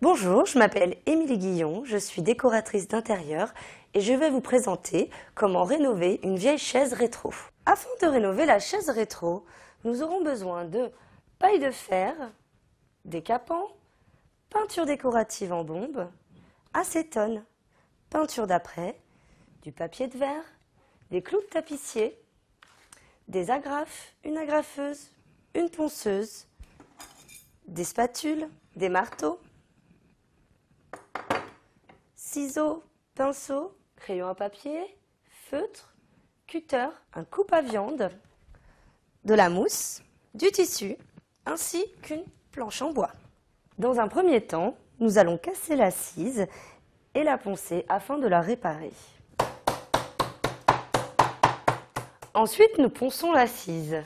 Bonjour, je m'appelle Émilie Guillon, je suis décoratrice d'intérieur et je vais vous présenter comment rénover une vieille chaise rétro. Afin de rénover la chaise rétro, nous aurons besoin de paille de fer, décapant, peinture décorative en bombe, acétone, peinture d'après, du papier de verre, des clous de tapissier, des agrafes, une agrafeuse, une ponceuse, des spatules, des marteaux, ciseaux, pinceaux, crayon à papier, feutre, cutter, un coupe à viande, de la mousse, du tissu, ainsi qu'une planche en bois. Dans un premier temps, nous allons casser l'assise et la poncer afin de la réparer. Ensuite, nous ponçons l'assise.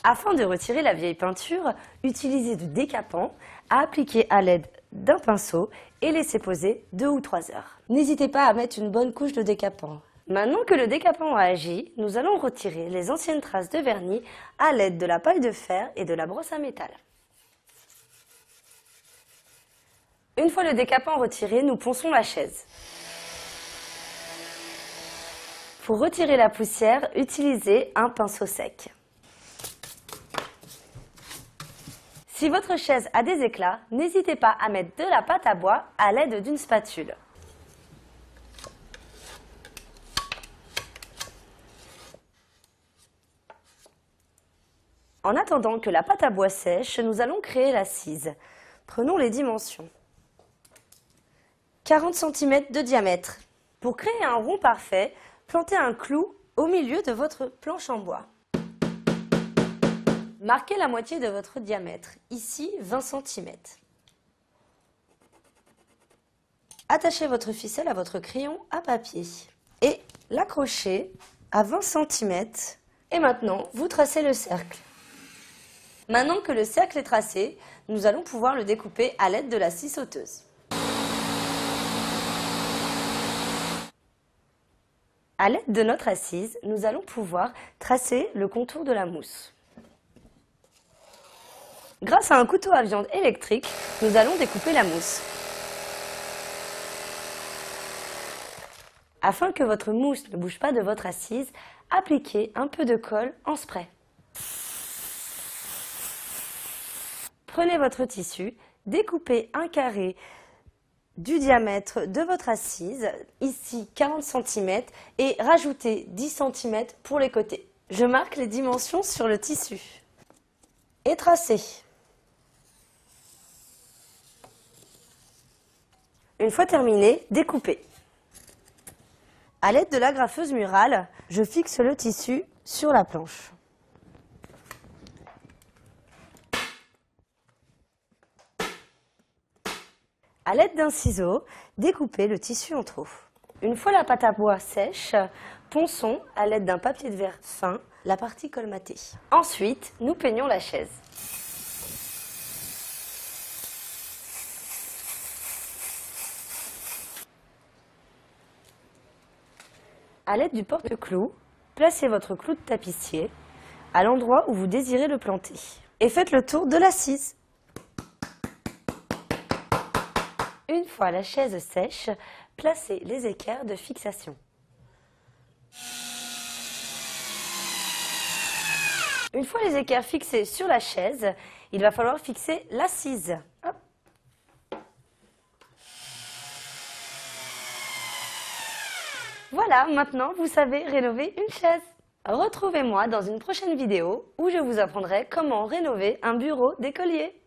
Afin de retirer la vieille peinture, utilisez du décapant à appliquer à l'aide d'un pinceau et laisser poser 2 ou 3 heures. N'hésitez pas à mettre une bonne couche de décapant. Maintenant que le décapant a agi, nous allons retirer les anciennes traces de vernis à l'aide de la paille de fer et de la brosse à métal. Une fois le décapant retiré, nous ponçons la chaise. Pour retirer la poussière, utilisez un pinceau sec. Si votre chaise a des éclats, n'hésitez pas à mettre de la pâte à bois à l'aide d'une spatule. En attendant que la pâte à bois sèche, nous allons créer l'assise. Prenons les dimensions. 40 cm de diamètre. Pour créer un rond parfait, plantez un clou au milieu de votre planche en bois. Marquez la moitié de votre diamètre, ici 20 cm. Attachez votre ficelle à votre crayon à papier et l'accrochez à 20 cm. Et maintenant, vous tracez le cercle. Maintenant que le cercle est tracé, nous allons pouvoir le découper à l'aide de la scie sauteuse. À l'aide de notre assise, nous allons pouvoir tracer le contour de la mousse. Grâce à un couteau à viande électrique, nous allons découper la mousse. Afin que votre mousse ne bouge pas de votre assise, appliquez un peu de colle en spray. Prenez votre tissu, découpez un carré du diamètre de votre assise, ici 40 cm, et rajoutez 10 cm pour les côtés. Je marque les dimensions sur le tissu. Et tracez. Une fois terminé, découpez. À l'aide de l'agrafeuse murale, je fixe le tissu sur la planche. À l'aide d'un ciseau, découpez le tissu en trous. Une fois la pâte à bois sèche, ponçons à l'aide d'un papier de verre fin la partie colmatée. Ensuite, nous peignons la chaise. À l'aide du porte-clous, placez votre clou de tapissier à l'endroit où vous désirez le planter et faites le tour de l'assise. Une fois la chaise sèche, placez les équerres de fixation. Une fois les équerres fixés sur la chaise, il va falloir fixer l'assise. Hop. Voilà, maintenant vous savez rénover une chaise. Retrouvez-moi dans une prochaine vidéo où je vous apprendrai comment rénover un bureau d'écolier.